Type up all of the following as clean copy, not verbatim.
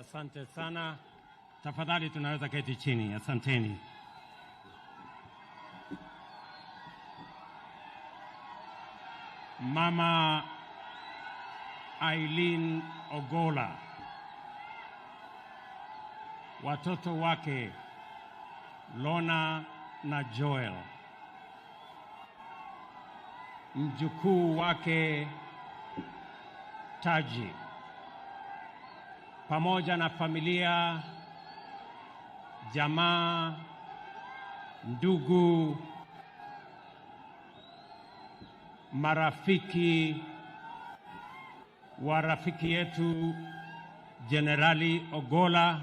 Asante sana. Tafadhali tunaweza keti chini. Asanteni. Mama Eileen Ogolla, watoto wake Lona na Joel, mjukuu wake Taji, pamoja na familia, jamaa, ndugu, marafiki wa rafiki yetu Generali Ogolla,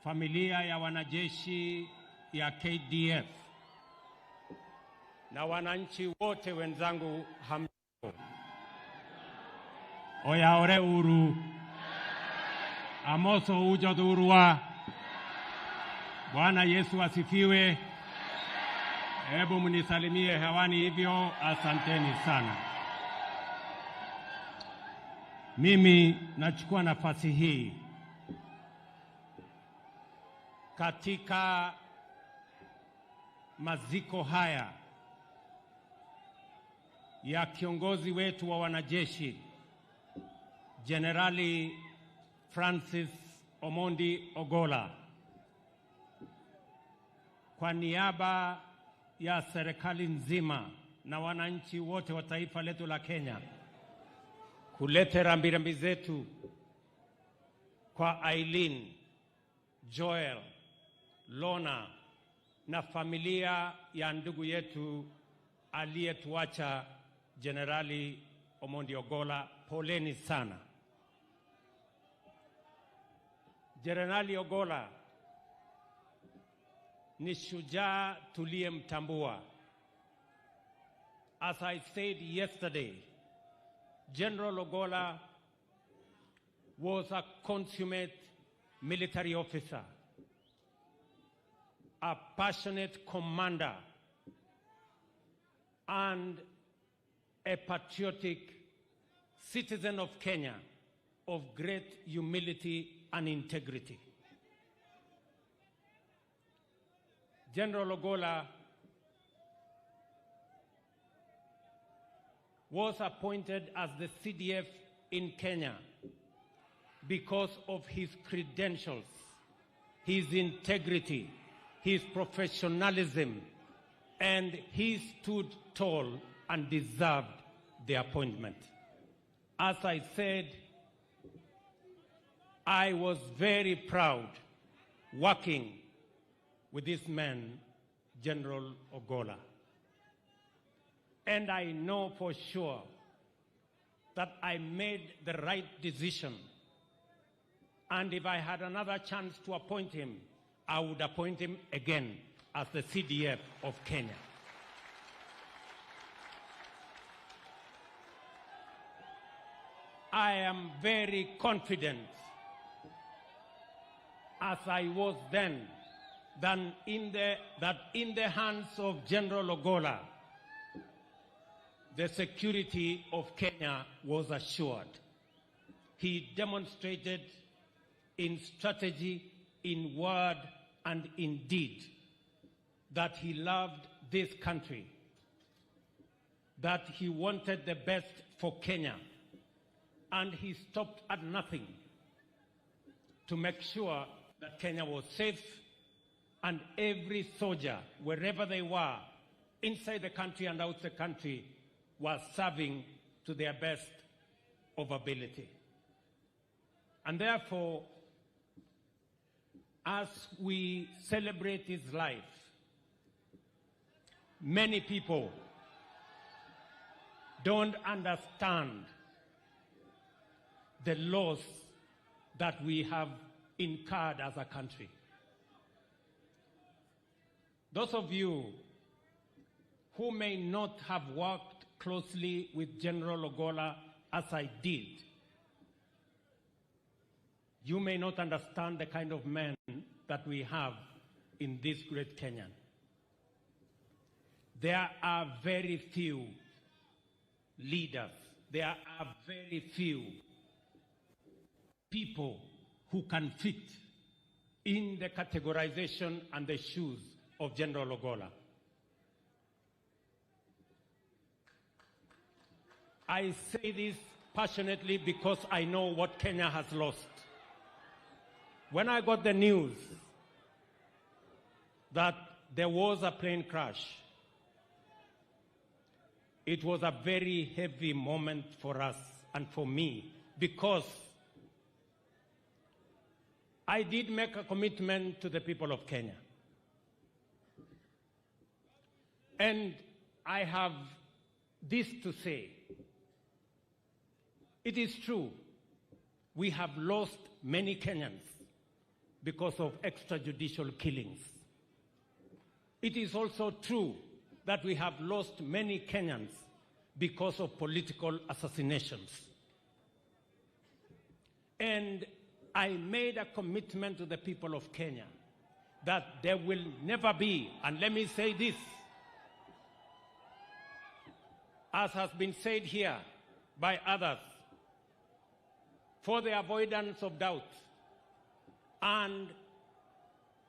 familia ya wanajeshi ya KDF na wananchi wote wenzangu, hamjambo. Oyaore uru, amoso ujodurua. Bwana Yesu asifiwe. Hebu mnisalimie hewani hivyo. Asanteni sana. Mimi nachukua nafasi hii katika maziko haya ya kiongozi wetu wa wanajeshi General Francis Omondi Ogolla, kwa niaba ya serikali nzima na wananchi wote wa taifa letu la Kenya, kuleta rambirambi zetu kwa Eileen, Joel, Lona na familia ya ndugu yetu aliyetuacha Generali Omondi Ogolla. Poleni sana. Generali Ogolla ni shujaa tuliyemtambua. As I said yesterday, General Ogolla was a consummate military officer, a passionate commander, and a patriotic citizen of Kenya of great humility and integrity. General Ogolla was appointed as the CDF in Kenya because of his credentials, his integrity, his professionalism, and he stood tall and deserved the appointment. As I said, I was very proud working with this man, General Ogolla. And I know for sure that I made the right decision. And if I had another chance to appoint him, I would appoint him again as the CDF of Kenya. I am very confident, as I was then, that in the hands of General Ogolla, the security of Kenya was assured. He demonstrated in strategy, in word, and in deed that he loved this country, that he wanted the best for Kenya, and he stopped at nothing to make sure that Kenya was safe and every soldier, wherever they were, inside the country and outside the country, was serving to their best of ability. And therefore, as we celebrate his life, many people don't understand the loss that we have incurred as a country. Those of you who may not have worked closely with General Ogolla as I did, you may not understand the kind of men that we have in this great Kenya. There are very few leaders. There are very few people who can fit in the categorization and the shoes of General Ogolla. I say this passionately because I know what Kenya has lost. When I got the news that there was a plane crash, it was a very heavy moment for us and for me, because I did make a commitment to the people of Kenya. And I have this to say. It is true, we have lost many Kenyans because of extrajudicial killings. It is also true that we have lost many Kenyans because of political assassinations. And I made a commitment to the people of Kenya that there will never be, and let me say this, as has been said here by others, for the avoidance of doubt and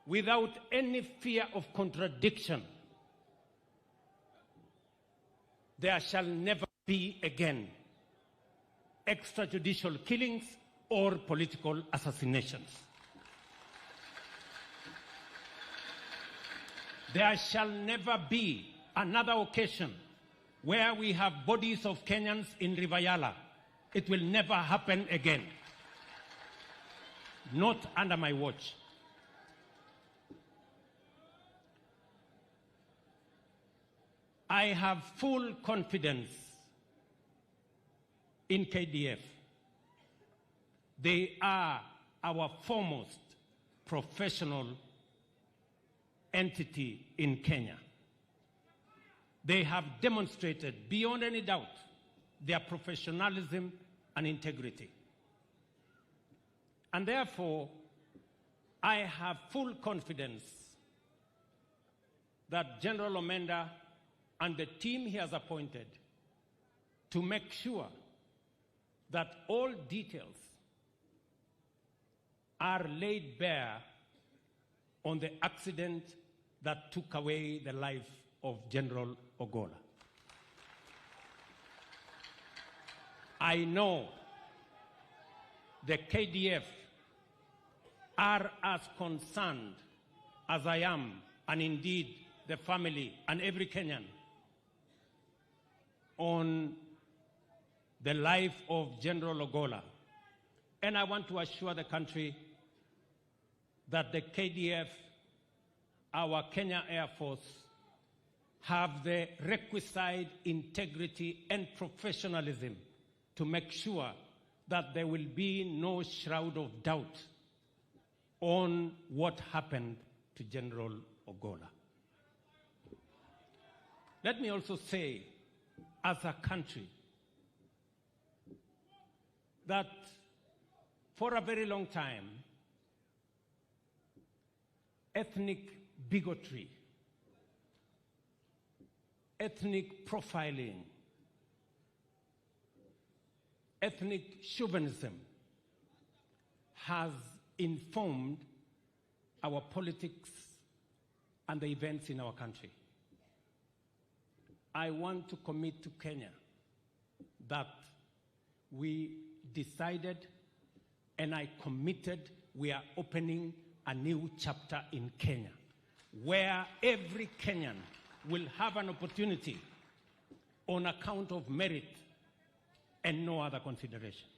without any fear of contradiction, there shall never be again extrajudicial killings or political assassinations. There shall never be another occasion where we have bodies of Kenyans in River Yala. It will never happen again. Not under my watch. I have full confidence in KDF. They are our foremost professional entity in Kenya. They have demonstrated beyond any doubt their professionalism and integrity. And therefore, I have full confidence that General Omondi and the team he has appointed to make sure that all details are laid bare on the accident that took away the life of General Ogolla. I know the KDF are as concerned as I am, and indeed the family and every Kenyan, on the life of General Ogolla. And I want to assure the country that the KDF, our Kenya Air Force, have the requisite integrity and professionalism to make sure that there will be no shroud of doubt on what happened to General Ogolla. Let me also say, as a country, that for a very long time, ethnic bigotry, ethnic profiling, ethnic chauvinism has informed our politics and the events in our country. I want to commit to Kenya that we decided, and I committed, we are opening a new chapter in Kenya where every Kenyan will have an opportunity on account of merit and no other consideration.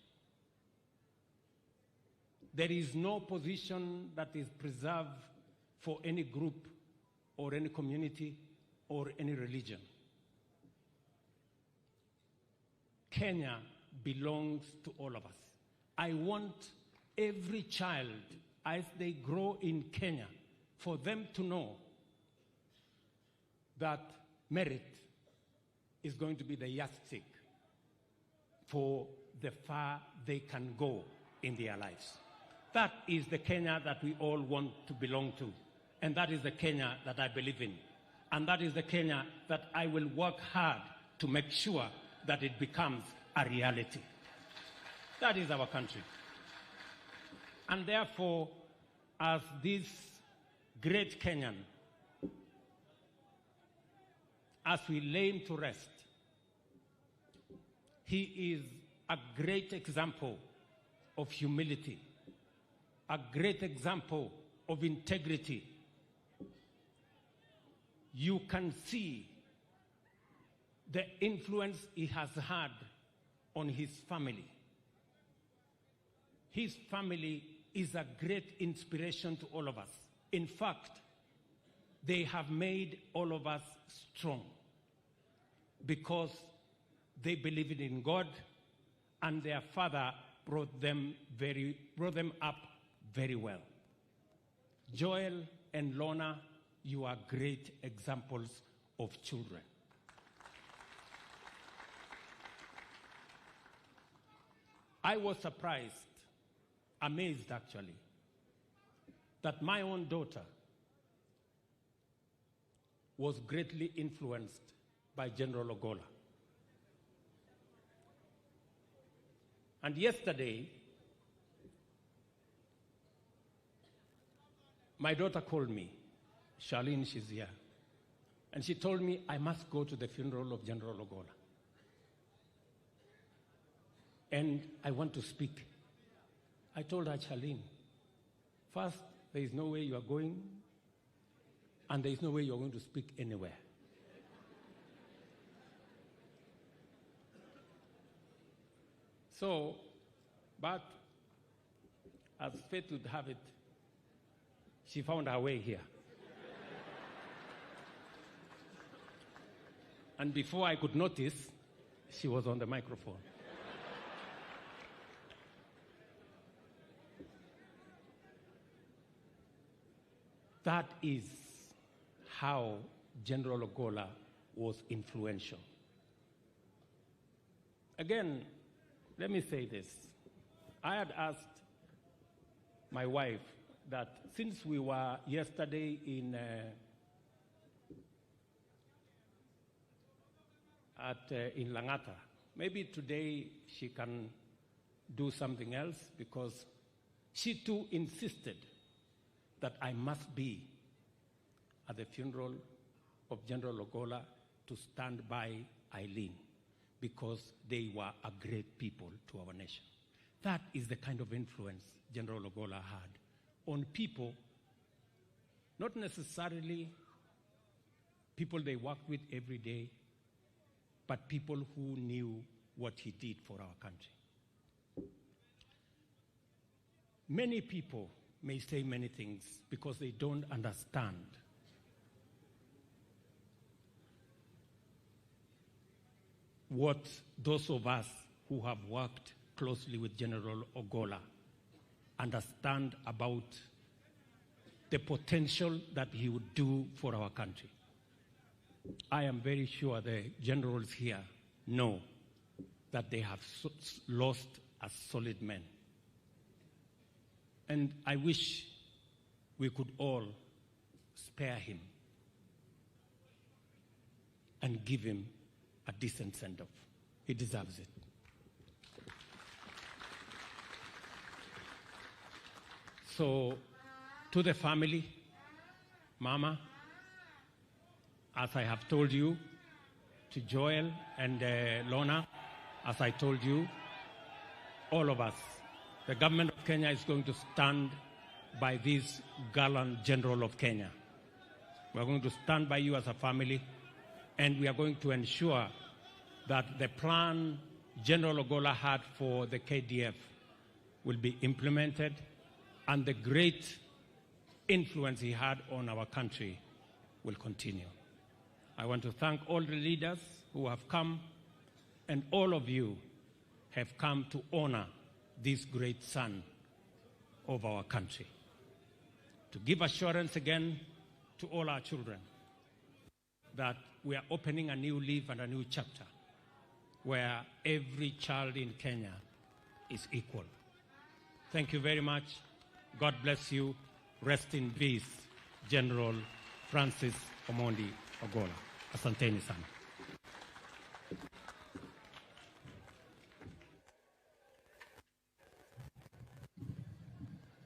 There is no position that is preserved for any group or any community or any religion. Kenya belongs to all of us. I want every child, as they grow in Kenya, for them to know that merit is going to be the yardstick for the far they can go in their lives. That is the Kenya that we all want to belong to. And that is the Kenya that I believe in. And that is the Kenya that I will work hard to make sure that it becomes a reality. That is our country. And therefore, as this great Kenyan, as we lay him to rest, he is a great example of humility, a great example of integrity. You can see the influence he has had on his family. His family is a great inspiration to all of us. In fact, they have made all of us strong because they believed in God, and their father brought them up very well. Joel and Lorna, you are great examples of children. I was surprised, amazed actually, that my own daughter was greatly influenced by General Ogolla. And yesterday, my daughter called me. Charlene, she's here. And she told me I must go to the funeral of General Ogolla. And I want to speak. I told her, Charlene, first, there is no way you are going, and there is no way you are going to speak anywhere. So, but as fate would have it, she found her way here. And before I could notice, she was on the microphone. That is how General Ogolla was influential. Again, let me say this. I had asked my wife that since we were yesterday in Langata, maybe today she can do something else, because she too insisted that I must be at the funeral of General Ogolla to stand by Eileen, because they were a great people to our nation. That is the kind of influence General Ogolla had on people, not necessarily people they worked with every day, but people who knew what he did for our country. Many people may say many things because they don't understand what those of us who have worked closely with General Ogolla understand about the potential that he would do for our country. I am very sure the generals here know that they have lost a solid man. And I wish we could all spare him and give him a decent send-off. He deserves it. So, to the family, Mama, as I have told you, to Joel and Lorna, as I told you, all of us, the government of Kenya is going to stand by this gallant General of Kenya. We are going to stand by you as a family, and we are going to ensure that the plan General Ogolla had for the KDF will be implemented, and the great influence he had on our country will continue. I want to thank all the leaders who have come, and all of you have come to honor this great son of our country. To give assurance again to all our children that we are opening a new leaf and a new chapter where every child in Kenya is equal. Thank you very much. God bless you. Rest in peace, General Francis Omondi Ogolla. Asanteni sana.